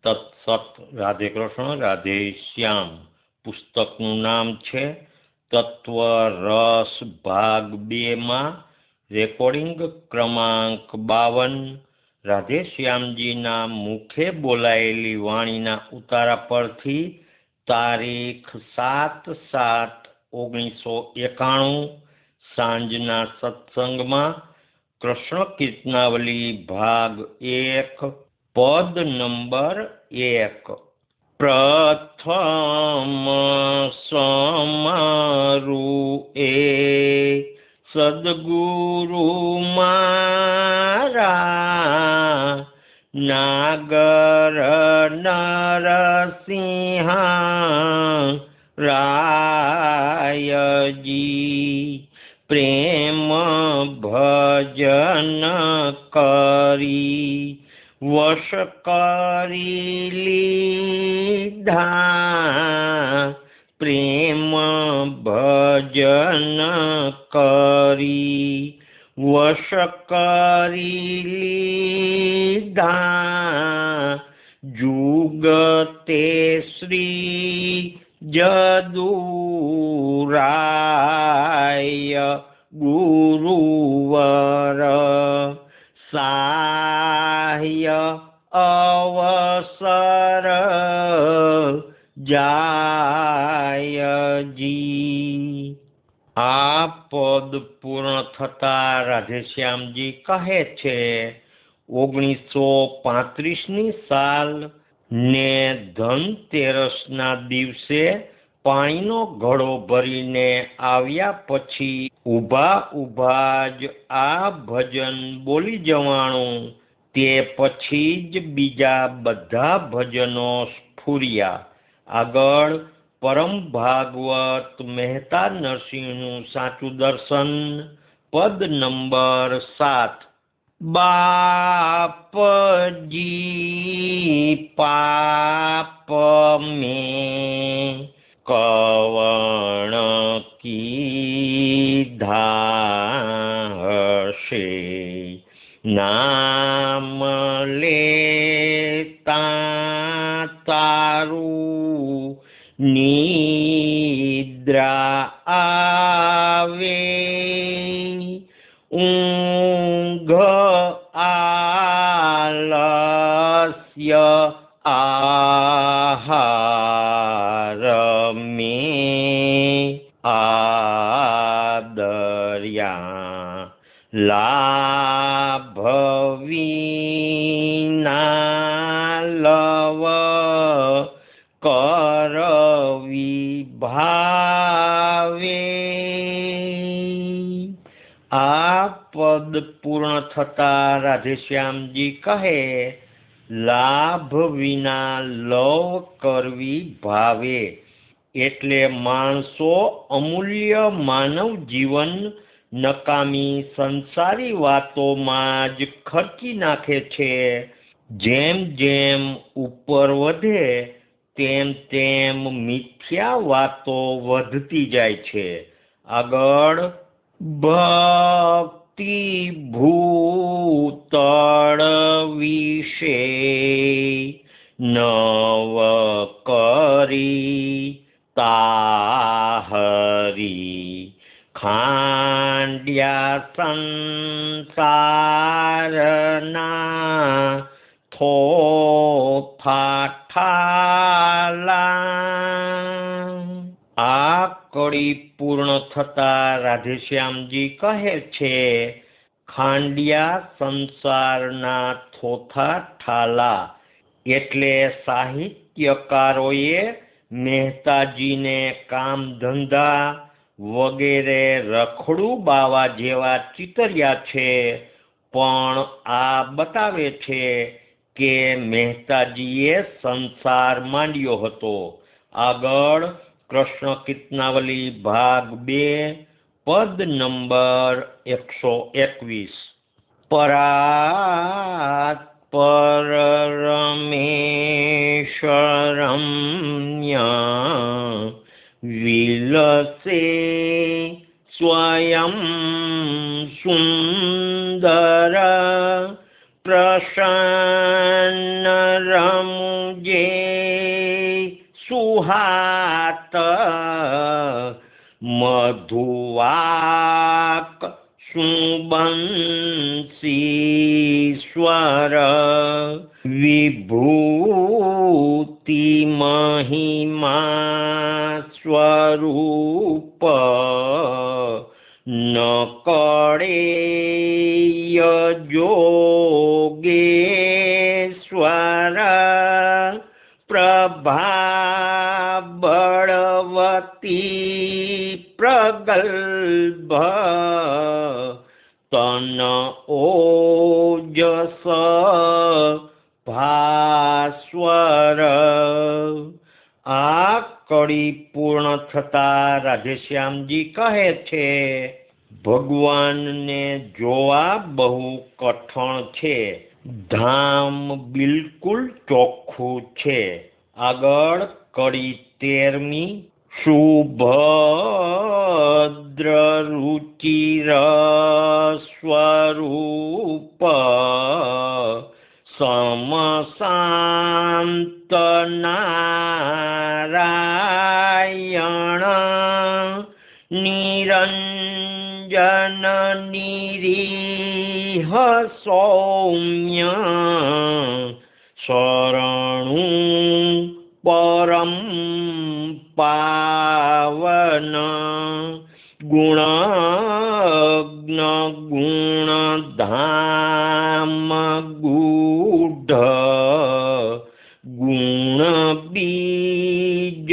તત્સત. રાધે કૃષ્ણ, રાધે શ્યામ. પુસ્તકનું નામ છે તત્વ રસ ભાગ 2 રેકોર્ડિંગ ક્રમાંક 52. રાધે શ્યામજીના મુખે બોલાયેલી વાણીના ઉતારા પરથી તારીખ 7/7/1991 સાંજના સત્સંગમાં કૃષ્ણ કીર્તનાવલી ભાગ 1 પદ નંબર 1. પ્રથમ સમારું એ સદગુરુ મારા નાગર નરસિંહ રાયજી પ્રેમ ભજન કરી વશ કરી લીધા પ્રેમ ભજન કરી વશ કરી લીધા જુગતે શ્રી જદુરાય ગુરુવર સાહ્ય અવસર જાયજી. આ પદ પૂર્ણ થતા રાધેશ્યામજી કહે છે 1935ની સાલ ને ધનતેરસના દિવસે પાણીનો ઘડો ભરીને આવ્યા પછી ઊભા જ આ ભજન બોલી જવાનું. તે પછી જ બીજા બધા ભજનો સ્ફુર્યા. આગળ પરમ ભાગવત મહેતા નરસિંહનું સાચું દર્શન પદ નંબર 7. બાપજી પાપ મેં કવણ કીધા હશે નામ લેતા તારું નિદ્રા આવે ઊંઘ આલસ્ય આહાર મેં આદર્યા લાભ વિના લવ કરવી ભાવે. આ પદ પૂર્ણ થતા રાધેશ્યામજી કહે લાભ વિના લવ કરવી ભાવે એટલે માણસો અમૂલ્ય માનવ જીવન નકામી સંસારી વાતોમાં જ ખર્ચી નાખે છે. જેમ જેમ ઉપર વધે તેમ તેમ મિથ્યા વાતો વધતી જાય છે. આગળ ભક્તિ ભૂતળ વિશે નવ કરી તાહરી ખાંડ્યા સંસારના થોથા ઠાલા. આ કડી પૂર્ણ થતા રાધેશ્યામજી કહે છે ખાંડિયા સંસારના થોથા ઠાલા એટલે સાહિત્યકારોએ મહેતાજીને કામ ધંધા વગેરે રખડું બાવા જેવા ચિતર્યા છે, પણ આ બતાવે છે કે મહેતાજીએ સંસાર માંડ્યો હતો. આગળ કૃષ્ણ કીર્તનાવલી ભાગ 2 પદ નંબર 121. પરાત પર રમેશ્વરમ્ય વિલસે स्वयं सुंदर प्रसन्न रमुजे सुहात मधुवाक सुबंसी स्वर विभूति महिमा स्वरूप न कड़ेय जोगेश्वर प्रभा बड़वती प्रगल्भ तन ओजस भास्वर। आ कड़ी पूर्ण थता राधेश्यामजी कहे छे भगवान ने जोवा बहु कठण छे, धाम बिल्कुल चोख्खू छे। आगळ कड़ी 13मी सुभद्र रुचिर स्वरूप समशांत नारायण निरंजन निरीह सौम्य शरणु परम पावन गुणज्ञ गुणधाम गूढ़ गुण बीज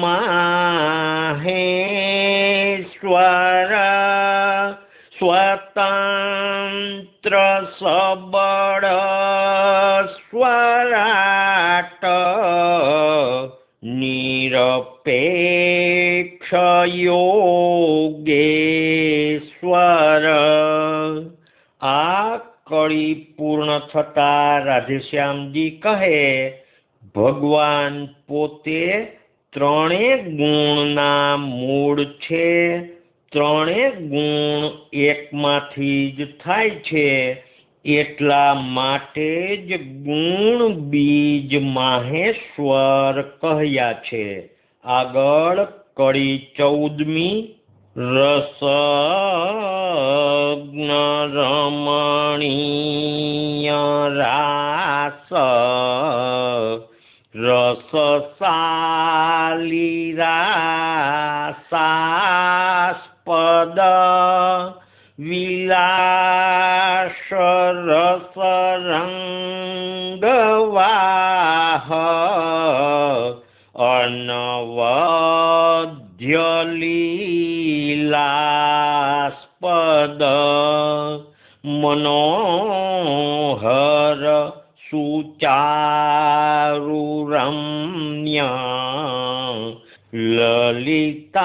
माहेश्वर स्वतंत्र सबड़ स्वराट निरपेक्ष योगेश्वर। आ कड़ी पूर्ण थता राधेश्यामजी कहे भगवान पोते त्रणेय गुणना मूळ छे, त्रणेय गुण एकमांथी ज थाय छे, एटला माटे ज गुण बीज माहेश्वर कहया छे। आगळ कड़ी 14मी रसज्ञ रमणीय रास रसशाली रासास्पद विलास रस रंगवाह अनवद्य लीलास्पद मनोहर सुचारु रम्य ललितांग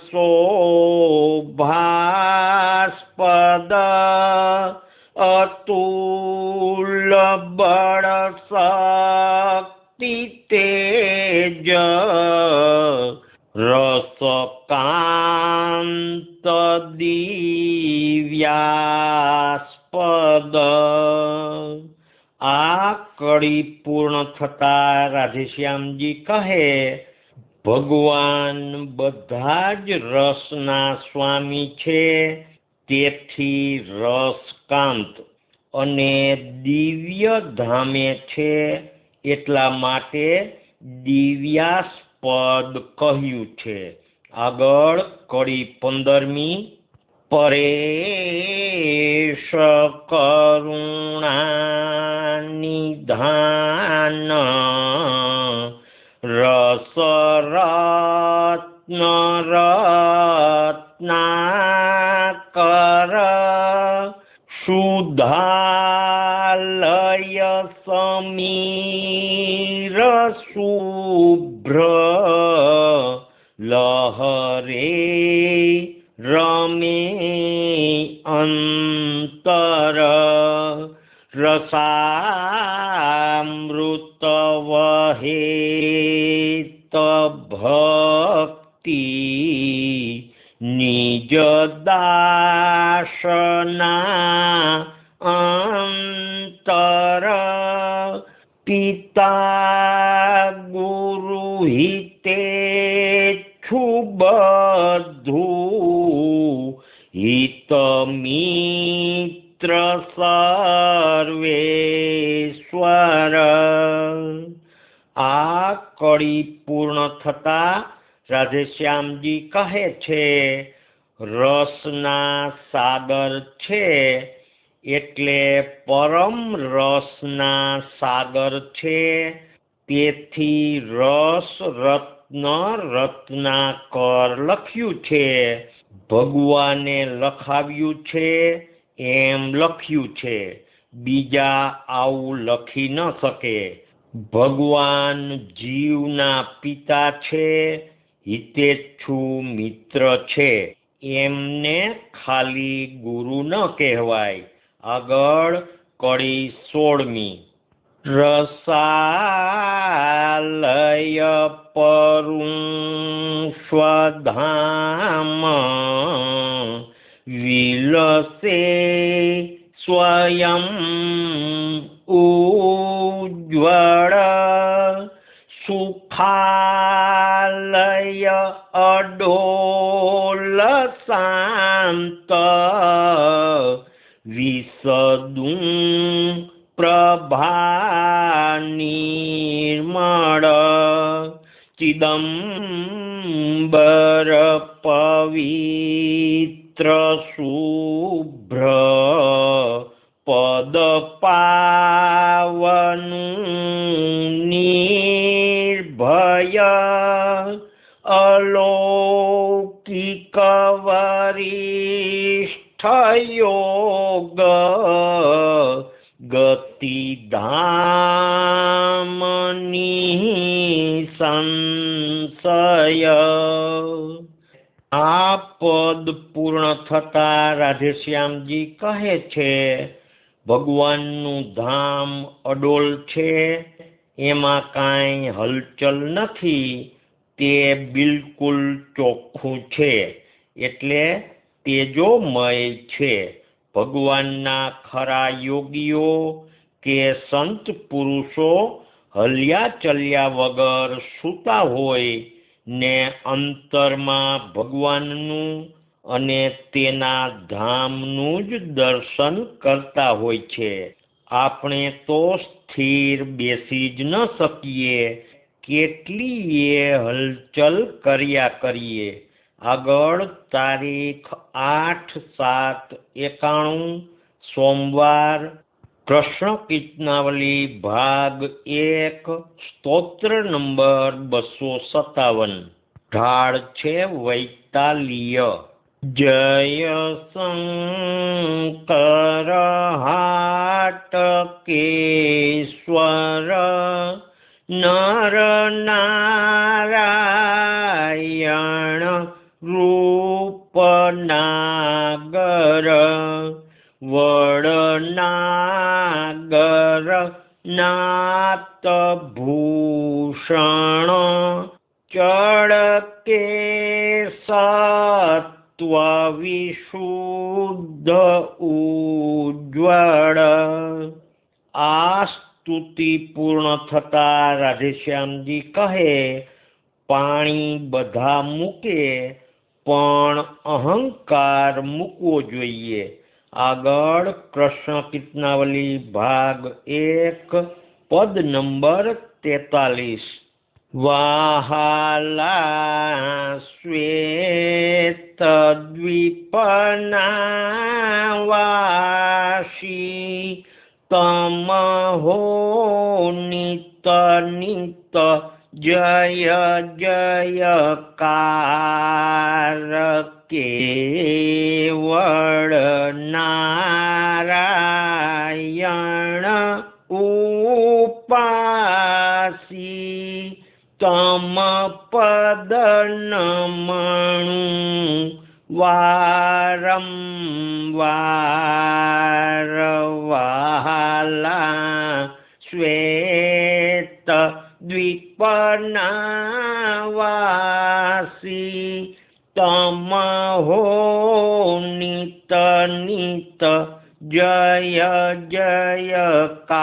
शोभास्पद अतुल बड़ शक्ति तेज रसकांत दिव्यास्पद। आ कड़ी पूर्ण थता राधेश्यामजी कहे भगवान बधाज रसना स्वामी छे, तेथी रसकांत अने दिव्य धामे छे, एटला माटे दिव्यास्पद कह्यु छे। आगळ कड़ी 15मी परेश करुणा निधान रसरत्न रत्नाकर सुधालय समीर शुभ्र लहरे रमे अंतर रसामृत वहे भक्ति દાસના અંતર પિતા ગુરુ હિતે બધું હિત મિત્ર સર્વેશ્વર. આ કડી પૂર્ણ થતા રાધેશ્યામજી કહે છે, રસના સાગર છે એટલે પરમ રસના સાગર છે. તેથી રસ રત્ન રત્નાકર લખ્યું છે. ભગવાને લખાવ્યું છે એમ લખ્યું છે. બીજા આવું લખી ન શકે. ભગવાન જીવના પિતા છે, હિતેચ્છુ મિત્ર છે. એમને ખાલી ગુરુ ન કહેવાય. આગળ કડી 16મી. રસાલય પરું સ્વધામ વિલસે સ્વયં ઉજ્જવળ સુખાલય અડોલ શાંત વિસદું પ્રભા નિર્મળ ચિદમ્બર પવિત્ર શુભ્ર પદ પાવનું નિર્ભય અલૌકિક વરિષ્ઠ યોગ ગતિધામની સંશય. આ પદ પૂર્ણ થતા રાધેશ્યામજી કહે છે, ભગવાનનું ધામ અડોલ છે, એમાં કાંઈ હલચલ નથી. તે બિલકુલ ચોખ્ખું છે એટલે તેજોમય છે. ભગવાનના ખરા યોગીઓ કે સંત પુરુષો હલ્યા ચલ્યા વગર સૂતા હોય ને અંતરમાં ભગવાનનું અને તેના ધામનું જ દર્શન કરતા હોય છે. આપણે તો સ્થિર બેસી જ ન શકીએ, કેટલીય હલચલ કર્યા કરીએ. આગળ તારીખ 8/7/91 સોમવાર. કૃષ્ણ કીર્તનાવલી ભાગ 1 સ્તોત્ર નંબર 257. ઢાળ છે વૈતાલીય. જય શંકર હાટકેશ્વર નર નારાયણ રૂપનાગર વડનાગર નાતભૂષણ ચળકે સત્વ વિશુદ્ધ ઉજ્જવળ. આ સ્તુતિ પૂર્ણ થતા રાધેશ્યામજી કહે, પાણી બધા મૂકે પણ અહંકાર મૂકવો જોઈએ. આગળ કૃષ્ણ કીર્તનાવલી ભાગ 1 પદ નંબર 43. વાહાલા શ્વેત દ્વીપના વાસી તમહો નિત નિત જય જયકાર કેવળ નારાયણ ઉપાસી તમ પદ નમણું વારંવાર. વહાલા શ્વેત દ્વીપના વાસી તમહો નિત નિત જય જયકાર.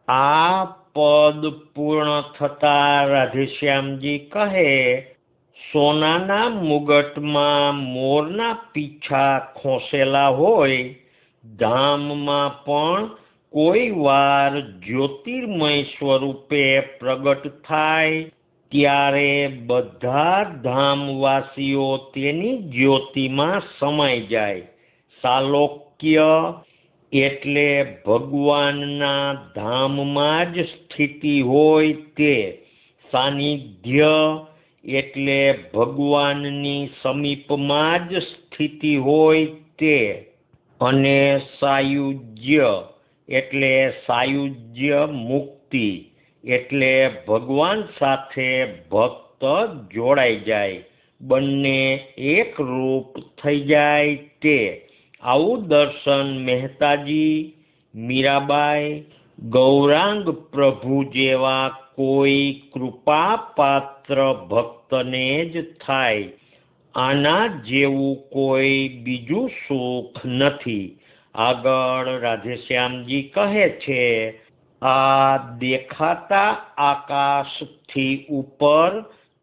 આ પદ પૂર્ણ થતા રાધેશ્યામજી કહે, સોનાના મુગટમાં મોરના પીછા ખોસેલા હોય, ધામમાં પણ કોઈ વાર જ્યોતિર્મય સ્વરૂપે પ્રગટ થાય ત્યારે બધા ધામવાસીઓ તેની જ્યોતિમાં સમાઈ જાય. સાલોક્ય એટલે ભગવાનના ધામમાં જ સ્થિતિ હોય તે. સાનિધ્ય એટલે ભગવાનની સમીપમાં જ સ્થિતિ હોય તે. અને સાયુજ્ય એટલે સાયુજ્ય મુક્તિ એટલે ભગવાન સાથે ભક્ત જોડાઈ જાય, બંને એક રૂપ થઈ જાય તે. આવું દર્શન મહેતાજી, મીરાબાઈ, ગૌરાંગ પ્રભુ જેવા કોઈ કૃપાપાત્ર ભક્તને જ થાય. આના જેવું કોઈ બીજું સુખ નથી. આગળ રાધેશ્યામજી કહે છે, આ દેખાતા આકાશથી ઉપર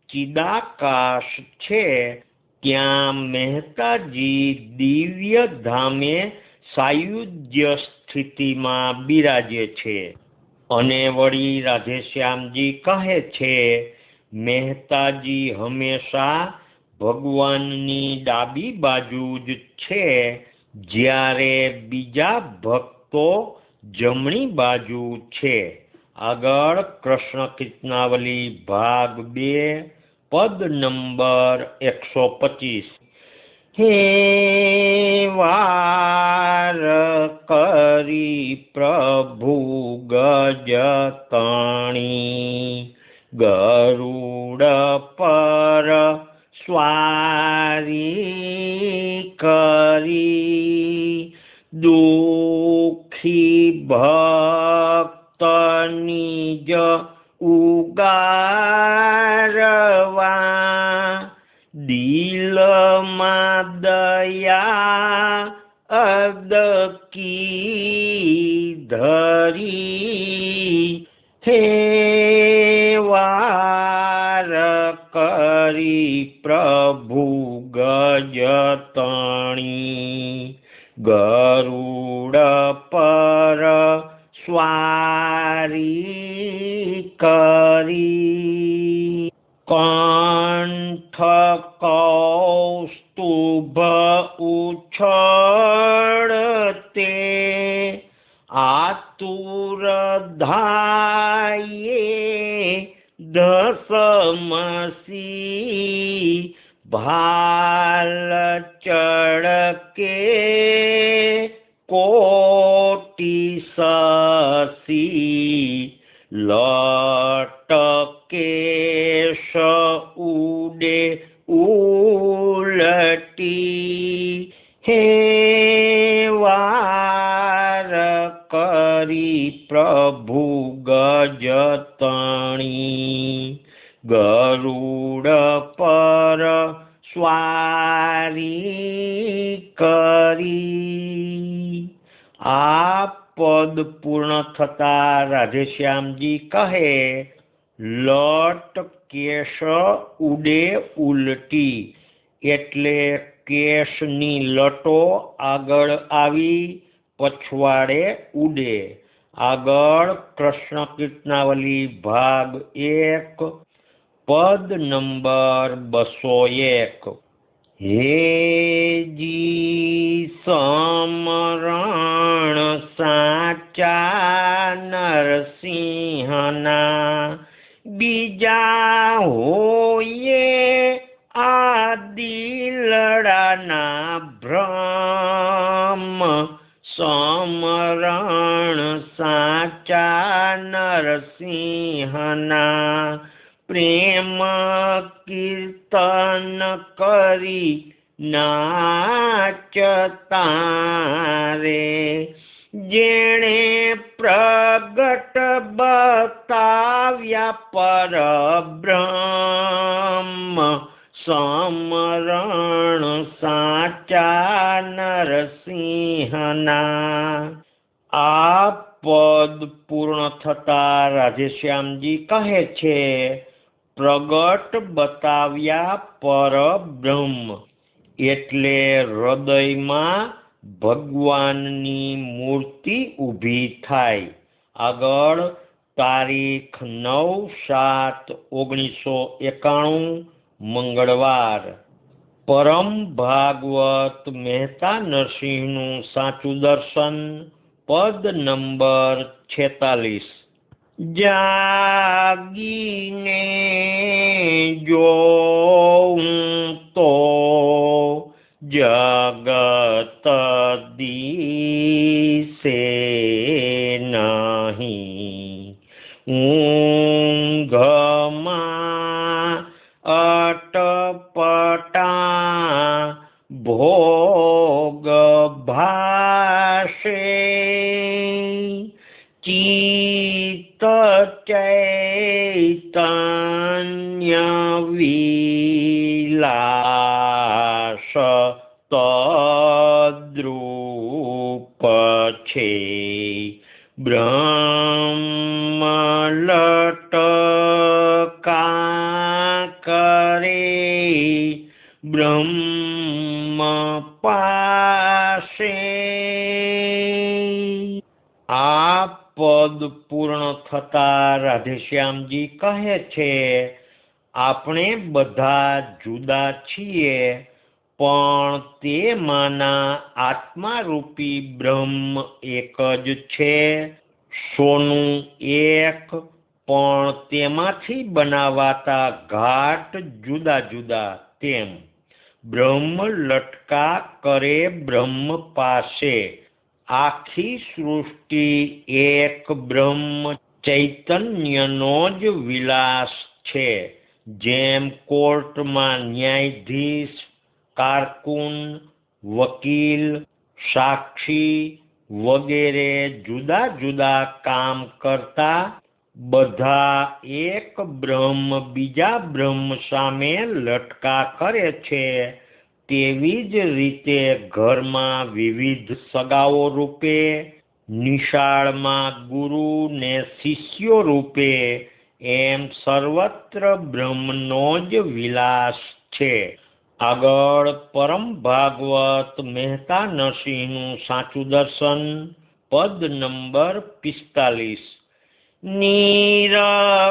ચિદાકાશ છે, ત્યાં મહેતાજી દિવ્ય ધામે સાયુજ્ય સ્થિતિમાં બિરાજે છે. અને વળી રાધેશ્યામજી કહે છે, મહેતાજી હંમેશા ભગવાનની ડાબી બાજુ જ છે, જ્યારે બીજા ભક્તો જમણી બાજુ છે. આગળ કૃષ્ણ કીર્તનાવલી ભાગ 2 પદ નંબર 125. હે વાર કરી પ્રભુ ગજતણી, ગરુડ પર સ્વારી કરી, દુઃખી ભક્તની જ ઉગારવા, દિલમાં દયા અદકી ધરી. હે વાર કરી પ્રભુ ગજતણી, ગરુડ પર સ્વારી કરી, કંઠ કૌસ્તુભ ઉછળતે, આતુર ધાયે ધસમસી, ભાલ ચળકે કોટી સસી, લટકેશ ઉડે ઉલટી. હે વાર કરી પ્રભુ ગજતણી, ગરુડ પર સ્વારી કરી. આ પદ પૂર્ણ થતા રાધેશ્યામજી કહે, લટ કેશ ઉડે ઉલટી એટલે કેશની લટો આગળ આવી પછવાડે ઉડે. આગળ કૃષ્ણ કીર્તનાવલી ભાગ 1 પદ નંબર 201. હેજી સમરણ સાચા નરસિંહના, બીજા હોઈએ આ દિલડાના ભ્રમ, સમરણ સાચા નરસિંહના, પ્રેમ કીર્તન કરી નાચતા રે, જેણે પ્રગટ બતાવ્યા પરબ્રહ્મ, સમરણ સાચા નરસિંહના। આ પદ પૂર્ણ થતા રાધેશ્યામજી કહે છે, પ્રગટ બતાવ્યા પરબ્રહ્મ એટલે હૃદયમાં ભગવાનની મૂર્તિ ઊભી થાય। આગળ તારીખ 9/7/1991 મંગળવાર। પરમ ભાગવત મહેતા નરસિંહનું સાચું દર્શન, પદ નંબર 46। જાગીને જોઉં તો જગત દિશે નહીં, ઊંઘમાં અટપટા ભોગ ભાષે, ચિત્ત ચૈતન્ય વિલાસ તદ્રૂપ છે, બ્રહ્મ લટકા કરે બ્રહ્મ પાસે। આ પદ પૂર્ણ થતા રાધેશ્યામજી કહે છે, આપણે બધા જુદા છીએ, પણ તેમાંના આત્મારૂપી બ્રહ્મ એક જ છે। સોનું એક, પણ તેમાંથી બનાવાતા ઘાટ જુદા જુદા, તેમ બ્રહ્મ લટકા કરે બ્રહ્મ પાસે। આખી સૃષ્ટિ એક બ્રહ્મ ચૈતન્યનો જ વિલાસ છે। જેમ કોર્ટમાં ન્યાયાધીશ, કારકુન, વકીલ, સાક્ષી વગેરે જુદા જુદા કામ કરતા બધા એક બ્રહ્મ બીજા બ્રહ્મ સામે લટકા કરે છે, તેવી જ રીતે ઘરમાં વિવિધ સગાઓ રૂપે, નિશાળમાં ગુરુ ને શિષ્યો રૂપે, એમ સર્વત્ર બ્રહ્મનો જ વિલાસ છે। આગળ પરમ ભાગવત મહેતા નરસિંહનું સાચું દર્શન, પદ નંબર 45। નીરખને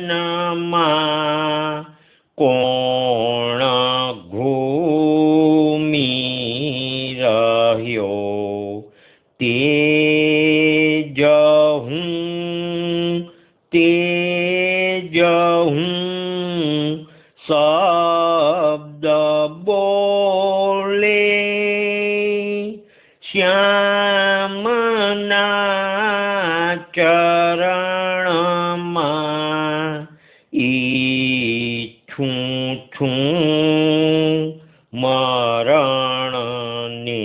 ગગનમાં કોણ ઘૂમી રહ્યો, તેજ હું શબ્દ બોલે, શ્યામના ચરણમાં ઈચ્છું છું મરણને,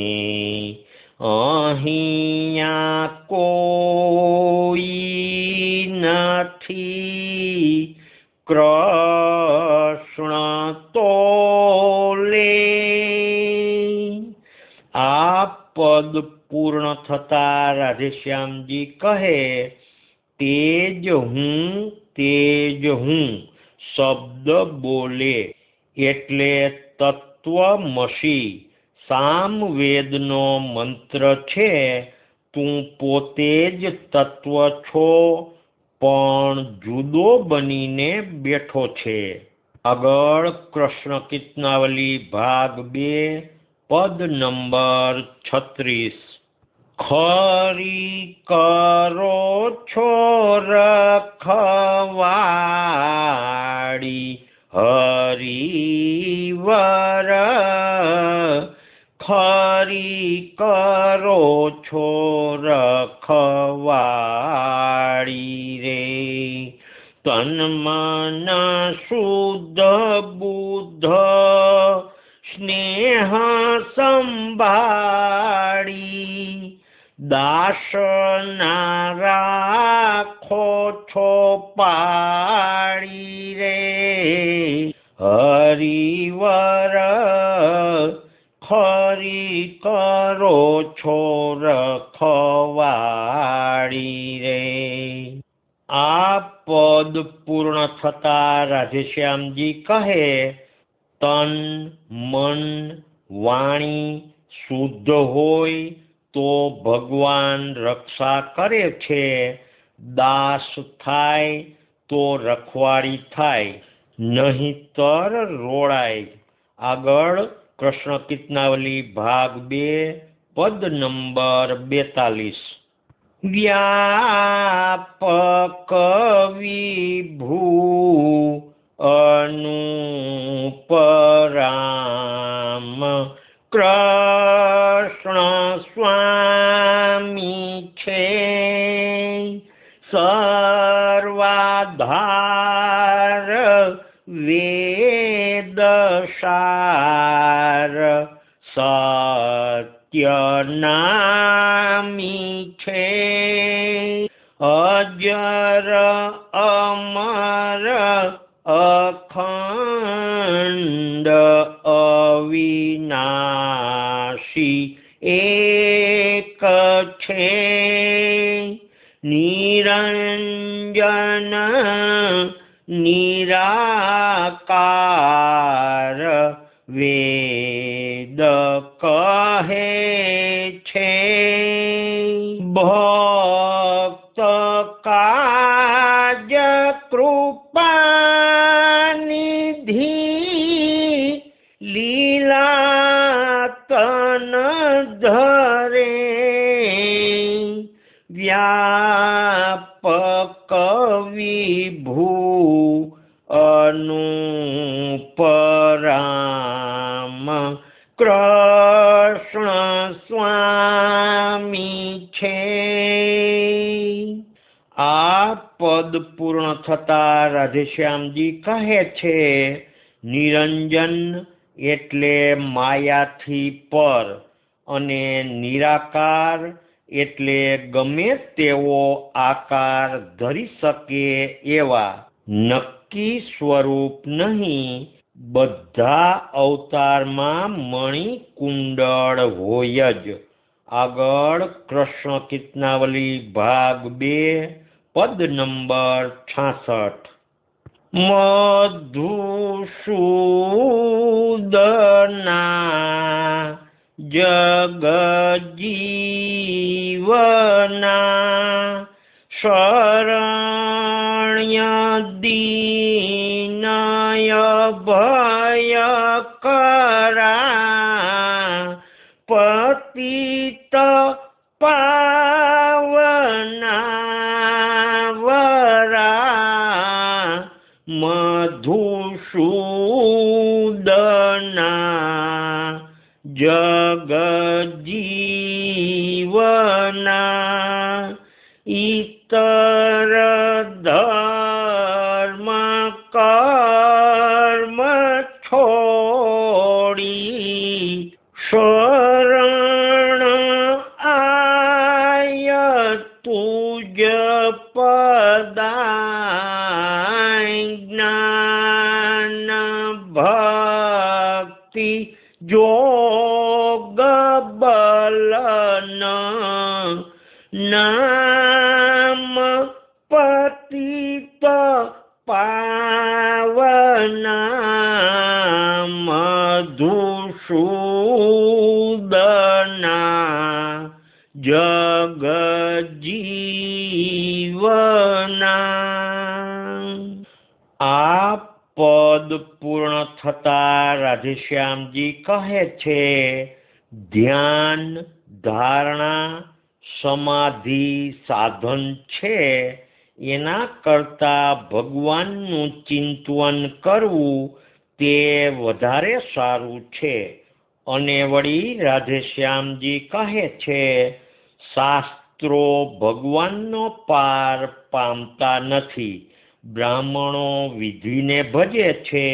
અહીંયા કોઈ નથી કૃષ્ણ તોલે। આ પદ પૂર્ણ થતા રાધેશ્યામજી કહે, તેજ હું શબ્દ બોલે એટલે તત્વમસી સામવેદનો મંત્ર છે। તું પોતે જ તત્વ છો, પણ જુદો બનીને બેઠો છે। આગળ કૃષ્ણ કીર્તનાવલી ભાગ 2, પદ નંબર 36। ખરી કરો છો રખવાળી હરિવર, ખરી કરો છો રખવાળી રે, તન મન શુદ્ધ બુદ્ધ સ્નેહ સંભાળી, દાસ ના રાખો રખો છો પાડી રે હરિવર ખરી કરો છો રખવાડી રે। આ પદ પૂર્ણ થતા રાધેશ્યામજી કહે, તન મન વાણી શુદ્ધ હોય તો ભગવાન રક્ષા કરે છે, દાસ થાય તો રખવાડી થાય, નહીંતર રોળાય। આગળ કૃષ્ણ કીર્તનાવલી ભાગ 2 પદ નંબર 42। વ્યાપક વિભૂ અનુપરામ કૃષ્ણ સ્વામી છે, સર્વાધાર વેદસાર સત્યનામી છે, અજર અમર અખંડ અવિનાશી એક છે, નિરંજન નિરાકાર વેદ કહે છે, ભક્ત કાજ કૃપાનિધિ લીલા તન ધરે, વ્યાપક વિભૂ અનુપરામ કૃષ્ણ સ્વામી છે। આ પદ પૂર્ણ થતા રાધેશ્યામજી કહે છે, નિરંજન એટલે માયાથી પર અને નિરાકાર એટલે ગમે તેવો આકાર ધરી શકે એવા, નક્કી સ્વરૂપ નહીં, બધા અવતારમાં મણિકુંડળ હોય જ। આગળ કૃષ્ણ કીર્તનાવલી ભાગ 2 પદ નંબર 66। મધુસૂદના જગજીવના શરણ્ય દીનય ભયકરા, પતિત પાવનાવરા, મધુસૂદના જગજીવના, ઇતર ધર્મ કર્મ છોડી, શરણ આય તુજ પદાય, જ્ઞાન ભક્તિ જોગ બલન, નામ પતિત પાવના, મધુસૂદના જગજીવના। આ પદ પૂર્ણ થતા રાધેશ્યામજી કહે છે, ધ્યાન ધારણા સમાધિ સાધન છે, એના કરતા ભગવાનનું ચિંતન કરવું તે વધારે સારું છે। અને વળી રાધેશ્યામજી કહે છે, શાસ્ત્રો ભગવાનનો પાર પામતા નથી, બ્રાહ્મણો વિધિને ભજે છે,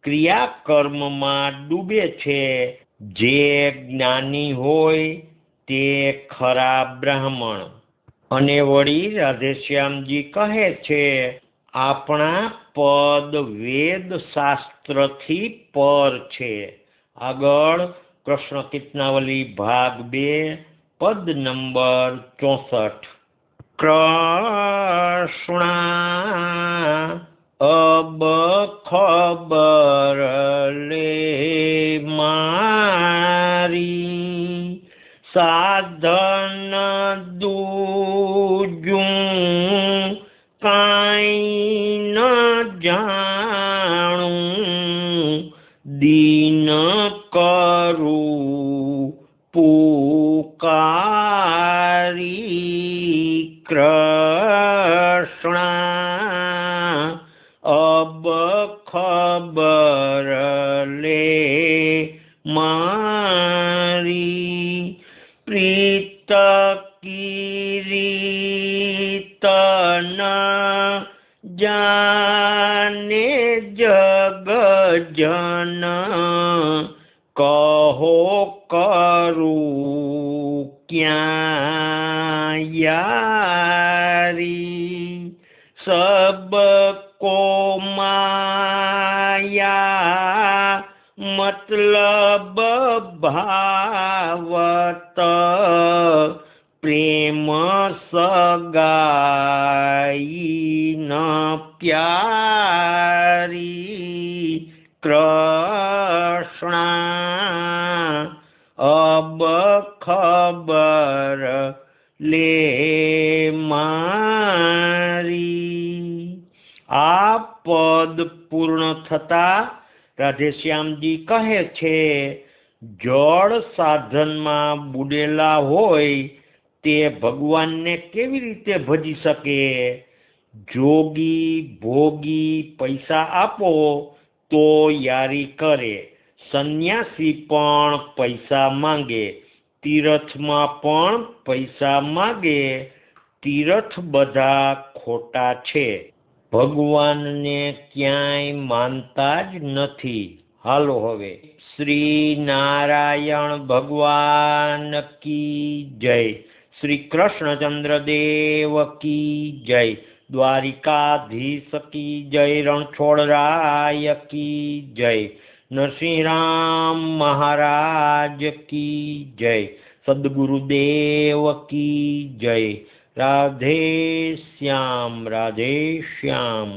ક્રિયાકર્મમાં ડૂબે છે, જે જ્ઞાની હોય તે ખરા બ્રાહ્મણ। અને વળી રાધેશ્યામજી કહે છે, આપણા પદ વેદ શાસ્ત્રથી પર છે. આગળ કૃષ્ણ કીર્તનાવલી ભાગ 2 પદ નંબર 64. કૃષ્ણ અબ ખબર લે મારી, સાધન દૂજું કાંઈ ન જાણું, દીન કરું પુકારી. કૃષ્ણ અબ ખબર લે મારી, પ્રીત કિરીત ન જાને જગ જન, કહો કરું ક્યાં યારી. સબ કો માયા મતલબ ભાવત, પ્રેમ સગાઈ ન પ્યારી. કૃષ્ણ અબ ખબર લે મારી. આ પદ પૂર્ણ થતા રાધેશ્યામજી કહે છે, જળ સાધનમાં બુડેલા હોય તે ભગવાનને કેવી રીતે ભજી શકે? જોગી ભોગી પૈસા આપો તો યારી કરે, સંન્યાસી પણ પૈસા માંગે, તીરથમાં પણ પૈસા માંગે. તીરથ બધા ખોટા છે, ભગવાનને ક્યાંય માનતા જ નથી. હાલો હવે શ્રી નારાયણ ભગવાન કી જય, શ્રી કૃષ્ણચંદ્ર દેવ કી જય, દ્વારિકાધીશ કી જય, રણછોડરાય કી જય, નરસિંહરામ મહારાજ કી જય, સદગુરુદેવ કી જય. રાધે શ્યામ, રાધે શ્યામ.